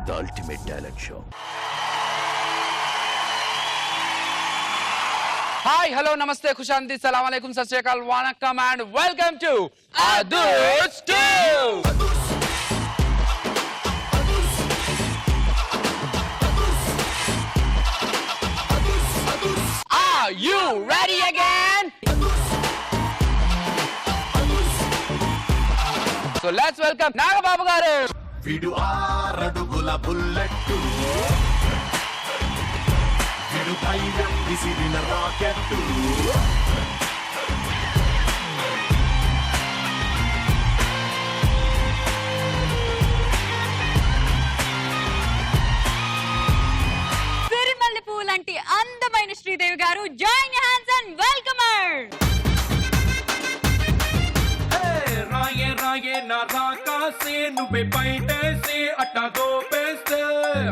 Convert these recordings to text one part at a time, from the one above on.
The ultimate dialect show. Hi, hello, namaste, khushanti, salam alaikum, sat sri akal, vanakkam and welcome to Adus 2. Are you ready again? So let's welcome Nagababu garu. Vidu aradugula bullettu Vidu dhairyan visirina rockettu సిరిమల్లె పూలంటి అందమైన శ్రీదేవి గారు join your hands and welcome her. రాయే రాయే నా రాకాసే నువ్వే బయటేసి అట్టా గోపేస్తే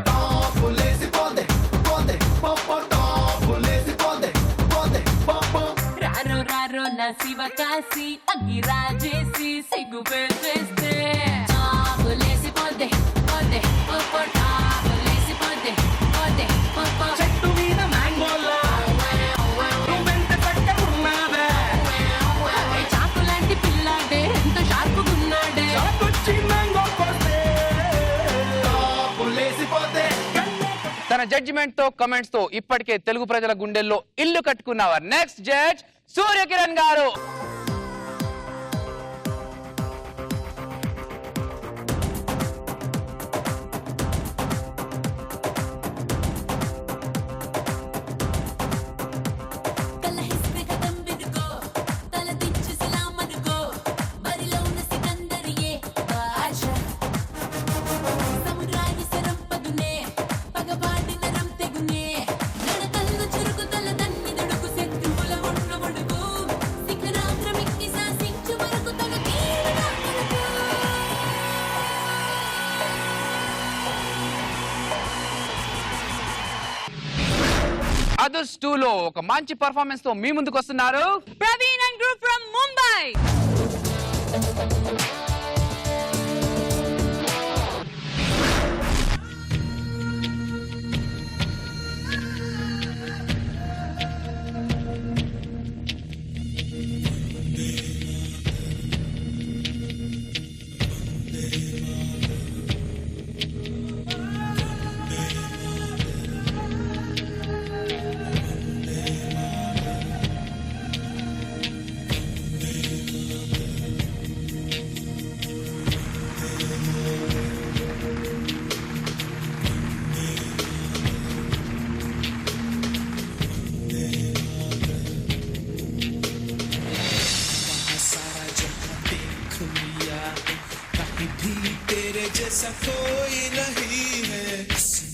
టాపులేసి పోందే పోందే పప్ప టాపులేసి పోందే పోందే పప్ప రారో రారో నా శివకాశి అగ్గి రాజేసి సిగ్గు పెట్టేస్తే టాపులేసి పోందే పోందే పప్ప టాపులేసి పోందే పోందే పప్ప చెట్టు మీద మ్యాంగోలా నువ్వెంత చక్కగున్నావే చాకు లాంటి పిల్లాడే ఎంత షార్పుగున్నాడే చాకొచ్చి మ్యాంగో కోస్తే టాపులేసి పోందే తన జడ్జిమెంట్ తో కమెంట్స్ తో ఇప్పటికే తెలుగు ప్రజల గుండెల్లో ఇల్లు కట్టుకున్నవారు నెక్స్ట్ జడ్జ్ సూర్యకిరణ్ గారు. అదర్స్ 2 లో ఒక మంచి పర్ఫార్మెన్స్ తో మీ ముందుకు వస్తున్నారు Praveen and group from Mumbai. जैसा कोई नहीं है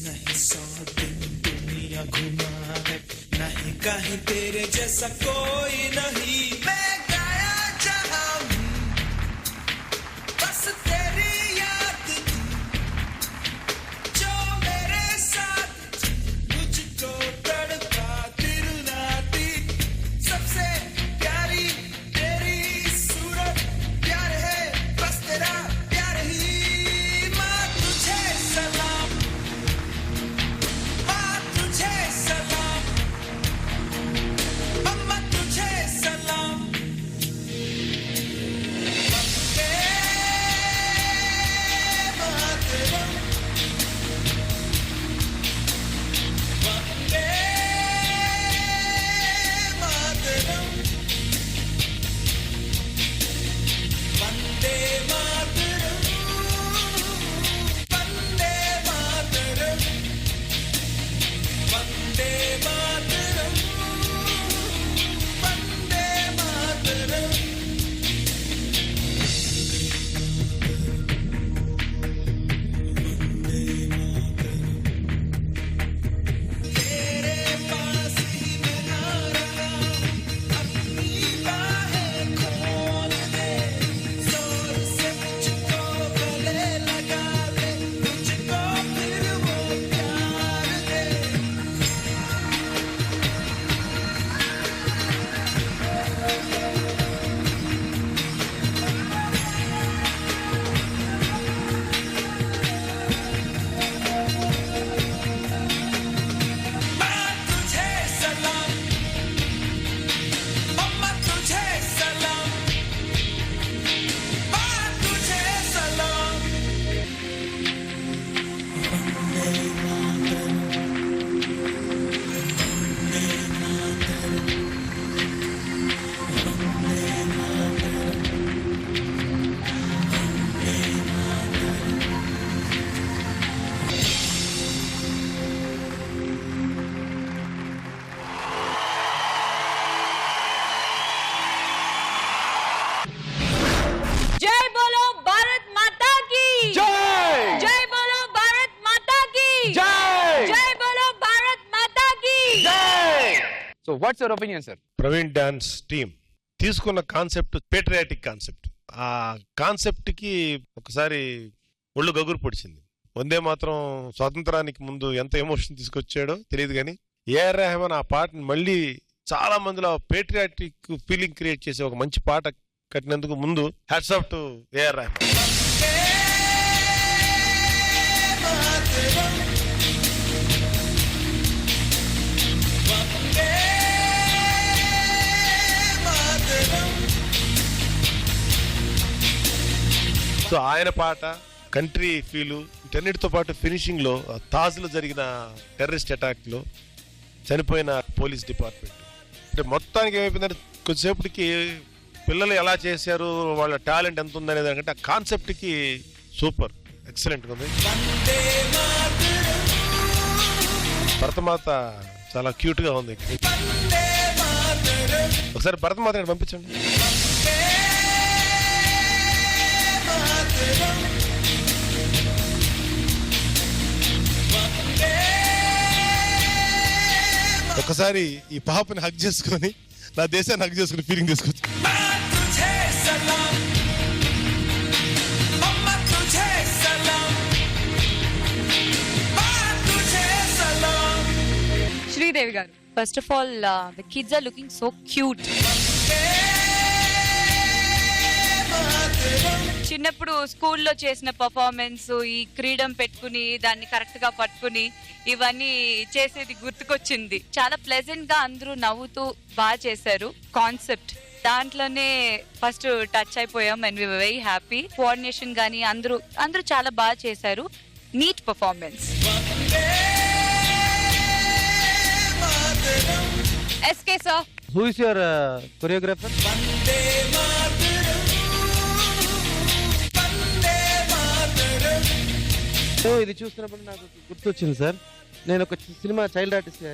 नहीं 100 दिन दुनिया घुमा है नहीं कहीं तेरे जैसा कोई नहीं मैं गया जहां बस तेरी याद जो मेरे साथ मुझको तड़पा तिरुनाती सबसे प्यारी तेरी सूरत प्यार है बस तेरा so what's your opinion sir? Praveen dance team తీసుకున్న కాన్సెప్ట్ పేట్రియాటిక్ కాన్సెప్ట్. ఆ కాన్సెప్ట్ కి ఒకసారి ఒళ్ళు గగురు పొడిచింది. వందే మాత్రం స్వాతంత్రానికి ముందు ఎంత ఎమోషన్ తీసుకొచ్చాడో తెలియదు కానీ ఏఆర్ రెహమాన్ ఆ పాటని మళ్ళీ చాలా మందిలో పేట్రియాటిక్ ఫీలింగ్ క్రియేట్ చేసి ఒక మంచి పాట కట్టినందుకు ముందు hats off to AR Rahman. So ఆయన పాట, కంట్రీ ఫీలు, వీటన్నిటితో పాటు ఫినిషింగ్ లో తాజ్ లో జరిగిన టెర్రరిస్ట్ అటాక్ లో చనిపోయిన పోలీస్ డిపార్ట్మెంట్ అంటే మొత్తానికి ఏమైపోయిందంటే కొద్దిసేపటికి పిల్లలు ఎలా చేశారు, వాళ్ళ టాలెంట్ ఎంత ఉందనే దానికంటే ఆ కాన్సెప్ట్ కి సూపర్ ఎక్సలెంట్ ఉంది. భరతమాత చాలా క్యూట్ గా ఉంది. ఒకసారి భరతమాత పంపించండి. ఒకసారి ఈ పాపని హక్ చేసుకొని నా దేశాన్ని హక్ చేసుకుని ఫీలింగ్ తీసుకొచ్చు. శ్రీదేవి గారు, first of all the kids are looking so cute. చిన్నప్పుడు స్కూల్లో చేసిన పర్ఫార్మెన్స్, ఈ క్రీడం పెట్టుకుని దాన్ని కరెక్ట్ గా పట్టుకుని ఇవన్నీ చేసేది గుర్తుకొచ్చింది. చాలా ప్లెజెంట్ గా అందరూ నవ్వుతూ బాగా చేశారు. కాన్సెప్ట్ దాంట్లోనే ఫస్ట్ టచ్ అయిపోయాం and we were very happy. Coordination గానీ అందరూ చాలా బాగా చేశారు. Neat performance. SK sir, who is your choreographer? ఇది చూస్తున్నప్పుడు నాకు గుర్తొచ్చింది సార్. నేను ఒక సినిమా చైల్డ్ ఆర్టిస్ట్,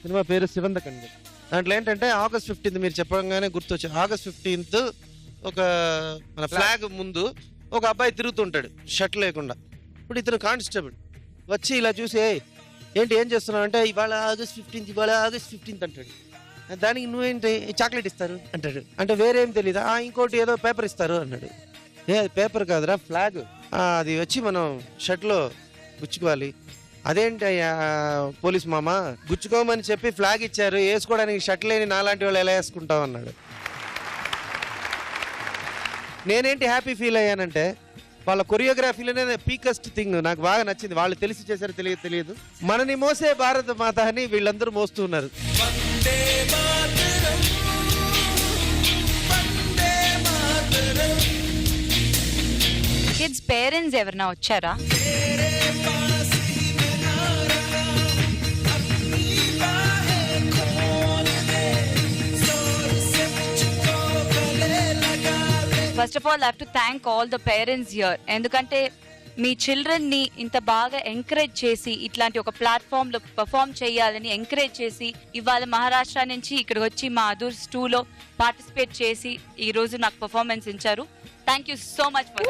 సినిమా పేరు శివంతకండి. దాంట్లో ఏంటంటే August 15th మీరు చెప్పగానే గుర్తొచ్చింది. August 15th ఒక మన ఫ్లాగ్ ముందు ఒక అబ్బాయి తిరుగుతుంటాడు షర్ట్ లేకుండా. ఇప్పుడు ఇతను కానిస్టేబుల్ వచ్చి ఇలా చూసి ఏంటి ఏం చేస్తున్నావు అంటే ఇవాళ August 15th అంటాడు. దానికి నువ్వేంటి చాక్లెట్ ఇస్తారు అంటాడు. అంటే వేరేం తెలీదా? ఇంకోటి ఏదో పేపర్ ఇస్తారు అన్నాడు. అది పేపర్ కాదురా, ఫ్లాగ్. అది వచ్చి మనం షర్ట్లో గుచ్చుకోవాలి. అదేంటి అయ్యా పోలీస్ మామ, గుచ్చుకోమని చెప్పి ఫ్లాగ్ ఇచ్చారు, వేసుకోవడానికి షర్ట్ లేని నాలాంటి వాళ్ళు ఎలా వేసుకుంటాం అన్నాడు. నేనేంటి హ్యాపీ ఫీల్ అయ్యానంటే వాళ్ళ కొరియోగ్రఫీలోనే పీకెస్ట్ థింగ్ నాకు బాగా నచ్చింది. వాళ్ళు తెలిసి చేశారు తెలియదు. మనని మోసే భారత మాత అని వీళ్ళందరూ మోస్తూ ఉన్నారు. కిడ్స్ పేరెంట్స్ ఎవరైనా వచ్చారా? First of all I have to thank all the parents here. ఎందుకంటే మీ చిల్డ్రన్ ని ఇంత బాగా ఎంకరేజ్ చేసి ఇట్లాంటి ఒక ప్లాట్ఫామ్ లో పర్ఫామ్ చేయాలని ఎంకరేజ్ చేసి ఇవాళ మహారాష్ట్ర నుంచి ఇక్కడికి వచ్చి మా అదూర్స్ 2లో పార్టిసిపేట్ చేసి ఈ రోజు నాకు పర్ఫార్మెన్స్ ఇచ్చారు. Thank you so much for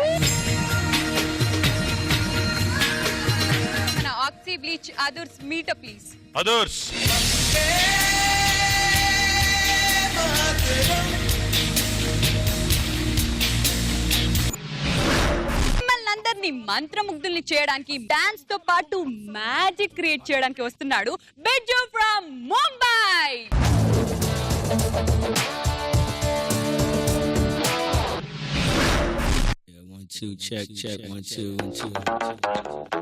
మన ఆక్సీ బ్లీచ్ అదూర్స్ మీట్ అప్ ప్లీజ్. అదర్స్ అందరినీ మంత్రముగ్ధుల్ని చేయడానికి, డాన్స్ తో పాటు మ్యాజిక్ క్రియేట్ చేయడానికి వస్తున్నాడు Biju from Mumbai. One, two, check, 1, 2, 1, 2.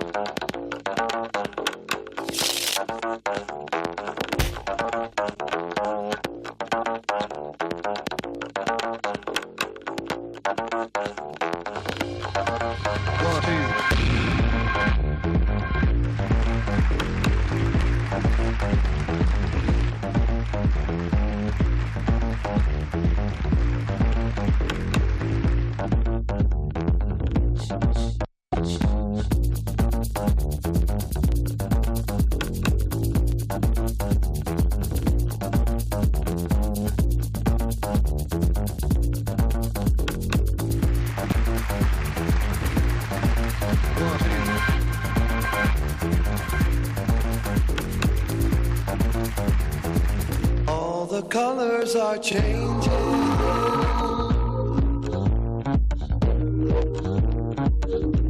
colors are changing.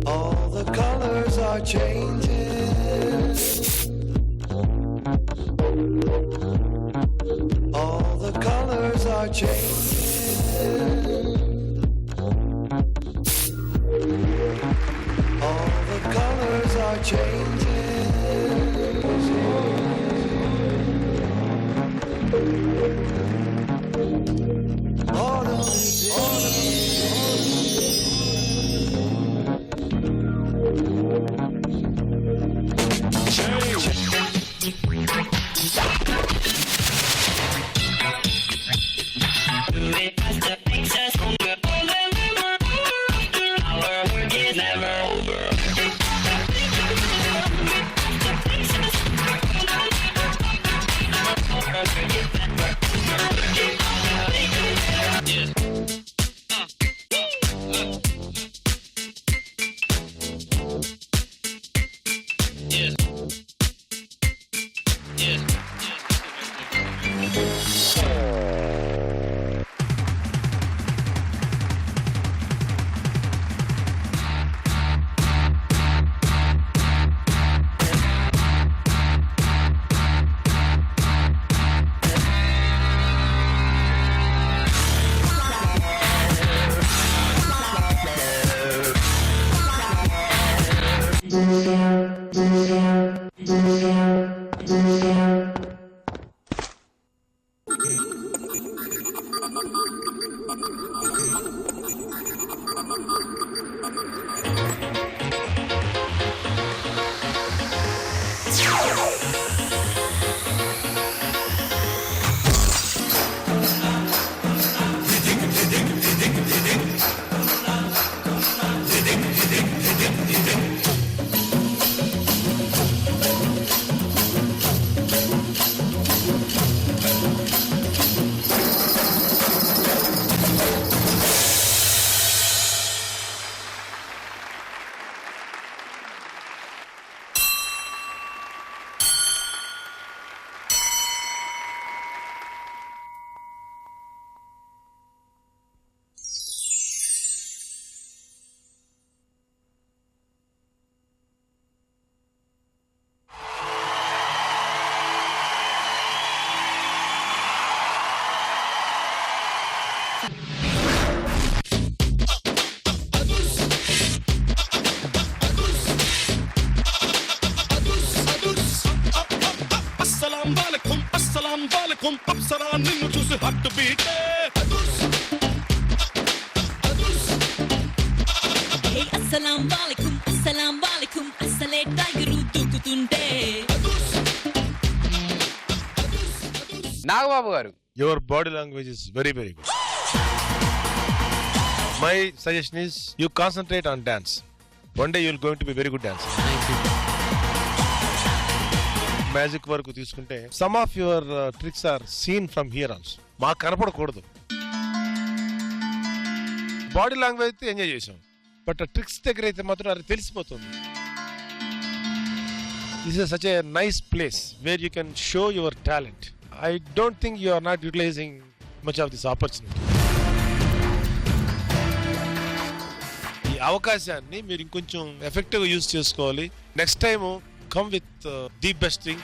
All the colors are changing. All the colors are changing. All the colors are changing. Autumn is Apsara నిన్ను చూసి హట్టు బీటే అస్సలాం వాలేకుం అస్సలే టైగరు దూకుతుంటే. నాగబాబు గారు, Your body language is very, very good. My suggestion is you concentrate on dance. One day you're going to be very good dancer. Magic వరకు తీసుకుంటే some of your tricks are seen from here also. మాకు కనపడకూడదు. Body language అయితే enjoy చేసాం, but tricks దగ్గర అయితే మాత్రం అది తెలిసిపోతుంది. This is such a nice place where you can show your talent. I don't think you are not utilizing much of this opportunity. ఈ అవకాశాన్ని మీరు ఇంకొంచెం ఎఫెక్టివ్గా యూజ్ చేసుకోవాలి. Next time come with the best thing.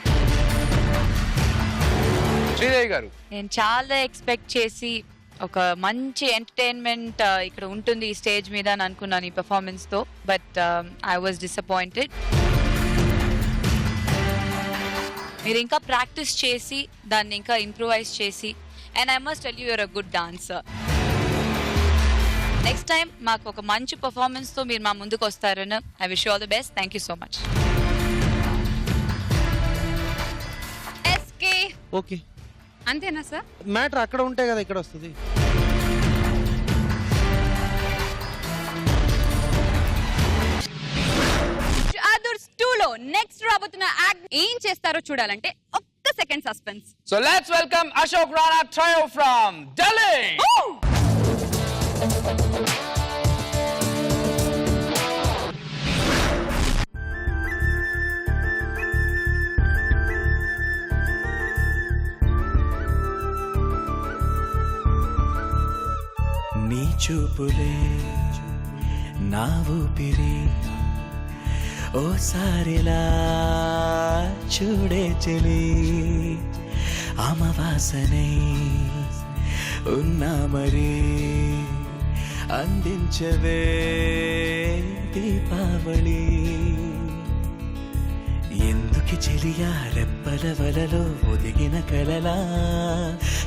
Sridevi గారు, నేను చాలా expect చేసి ఒక మంచి ఎంటర్టైన్మెంట్ ఇక్కడ ఉంటుంది ఈ స్టేజ్ మీద అని అనుకున్నాను ఈ పెర్ఫార్మెన్స్ తో, బట్ ఐ వాజ్ డిసప్పాయింటెడ్. మీరు ఇంకా ప్రాక్టీస్ చేసి దాన్ని ఇంకా ఇంప్రూవైజ్ చేసి, and I must tell you you're a good dancer. Next time మాకు ఒక మంచి పర్ఫార్మెన్స్ తో మీరు మా ముందుకు వస్తారని I wish you all the best. Thank you so much. Okay, అంతేనా సార్? మ్యాటర్ అక్కడ ఉంటే కదా ఇక్కడ వస్తుంది. అదర్స్ 2 లో నెక్స్ట్ రాబోతున్న యాక్ట్ ఏం చేస్తారో చూడాలంటే ఒక్క second suspense. So let's welcome Ashok Rana trio from Delhi. చూపులే నా ఊపిరి ఓసారిలా చూడే చెలి అమవాసనే ఉన్నా మరి అందించవే దీపావళి ఎందుకి చెలియా రెప్పల వలలో ఒదిగిన కలలా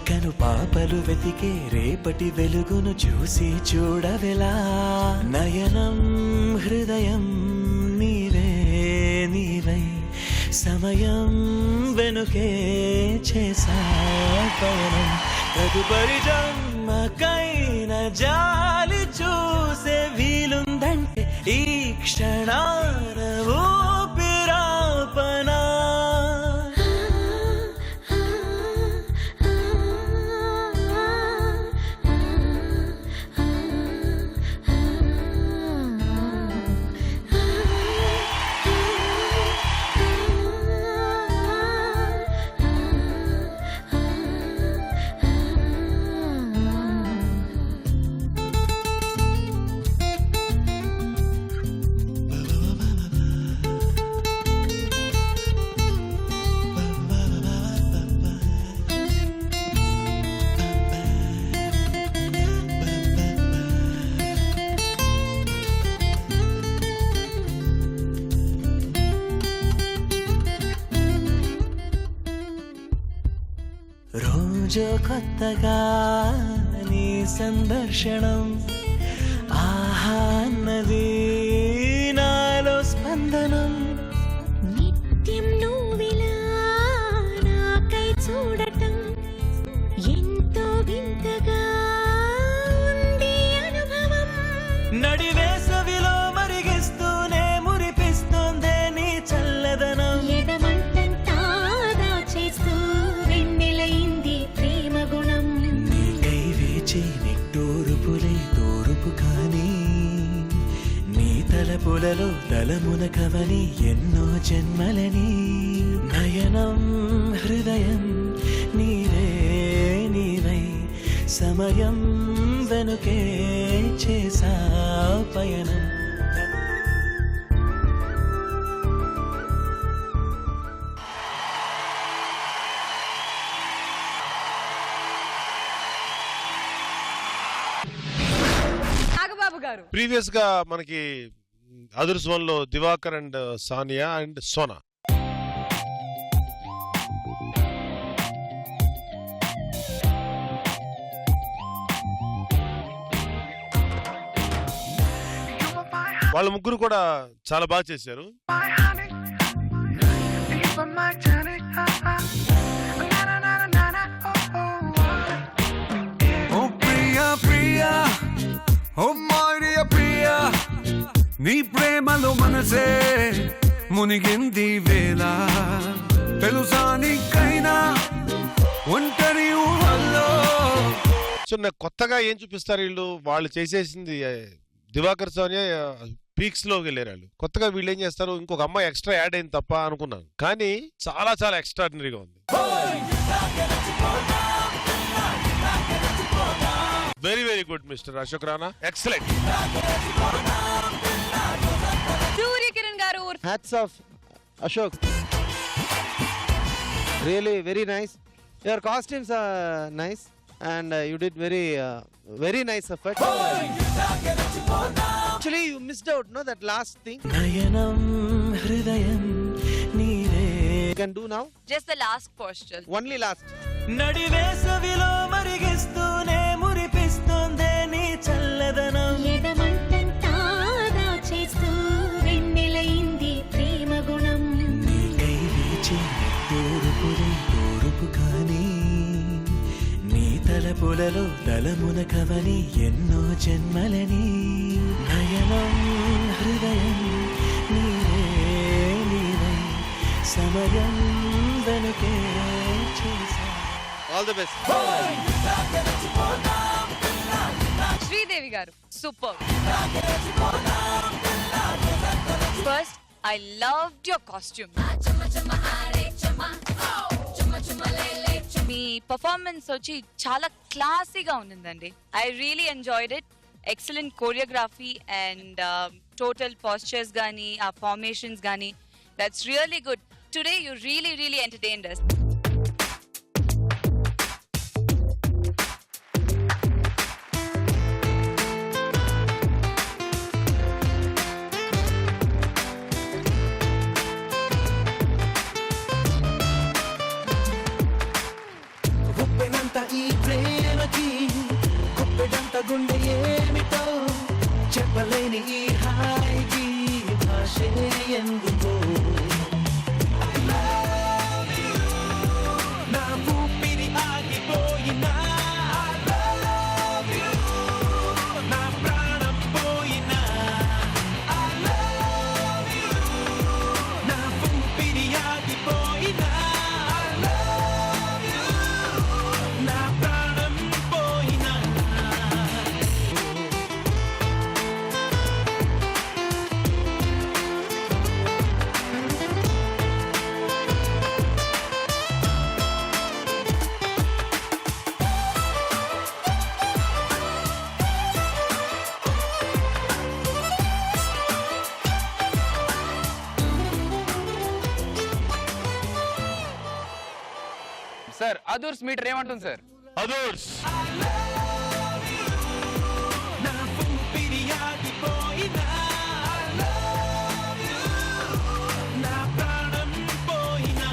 కను పాపలు వెతికే రేపటి వెలుగును చూసి చూడవెలా నయనం హృదయం నీవే నీవై సమయం వెనుకే చేసా పయనం తదుపరి జన్మకైన జాలి చూసే వీలుందంటే ఈ క్షణాన ఊపిరాపనా రోజు కొత్తగా నీ సందర్శనం ఆహా అన్నది నాలో స్పందనం నిత్యం నువ్విలా నాకై చూడటం ఎంతో వింతగా ఉంది అనుభవం నడివేసవిలో మరిగిస్తూనే మురిపిస్తోందే నీ చల్లదనం ఎదమంటంతా దాచేస్తూ వెన్నెలైంది ప్రేమ గుణం నీకై వేచి నిట్టూరుపులై తూరుపు కానీ నీ తలపులలో తలమున కవని ఎన్నో జన్మలని నయనం హృదయం నీవే నీవై సమయం వెనుకే చేసా పయనం నాగబాబు గారు ప్రీవియస్ గా మనకి అదర్స్ వన్ లో దివాకర్ అండ్ సానియా అండ్ సోనా. వాళ్ళ ముగ్గురు కూడా చాలా బాగా చేశారు. ఓ ప్రియా ప్రియా ఓ మారియా ప్రియా నీ ప్రేమలో మనసే మునిగింది వేళ తెలుసా నీకైనా ఒంటరి ఊహల్లో. సో నాకు కొత్తగా ఏం చూపిస్తారు వీళ్ళు, వాళ్ళు చేసేసింది దివాకర్ సోనియా పీక్స్ లోకి వెళ్ళారు వాళ్ళు. కొత్తగా వీళ్ళు ఏం చేస్తారు, ఇంకొక అమ్మాయి ఎక్స్ట్రా యాడ్ అయింది తప్ప అనుకున్నాను, కానీ చాలా చాలా ఎక్స్ట్రాడినరీగా ఉంది. Very very good mister Ashok Rana, excellent. Surya Kiran garu hats off Ashok, really very nice. Your costumes are nice and you did very nice effort. Actually you missed out, no, that last thing. నయనం హృదయం నీవే. You can do now, Just the last question. only last. నడివేసవిలో మరిగిస్తూనే మురిపిస్తోందే నీ చల్లదనం ఎదమంటంతా దాచేస్తూ వెన్నెలైంది ప్రేమ గుణం నీకై వేచి నిట్టూరుపులై తూరుపు కానీ నీ తలపులలో తలమున కవని ఎన్నో జన్మలని నయనం హృదయం నీవే నీవై సమయం వెనుకే చేసా. All the best. శ్రీదేవి గారు super. First I loved your costume. Me performance వచ్చి చాలా క్లాసీగా ఉందండి. I really enjoyed it. Excellent choreography and total postures కానీ ఆ ఫార్మేషన్స్ కానీ that's really good. Today you really entertained us. ఉప్పెనంత ఈ ప్రేమకి గుప్పెడంత గుండె ఏమిటో చెప్పలేని ఈ హాయికి భాషే ఎందుకో. I love you. నా ఊపిరి ఆగిపోయినా I love you. నా ప్రాణం పోయినా I love you. నా ఊపిరి ఆగిపోయినా I love you. నా ప్రాణం పోయినా. సార్ అదూర్స్ మీటర్ ఏమంటుంది సార్? అదర్స్ నా ఊపిరి ఆగిపోయినా I love you. నా ప్రాణం పోయినా.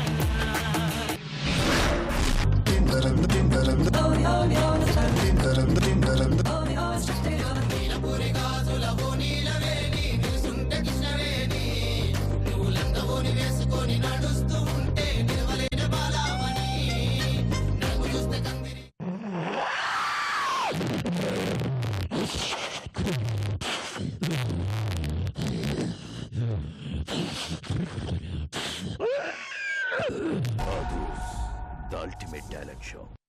The ultimate dialect show.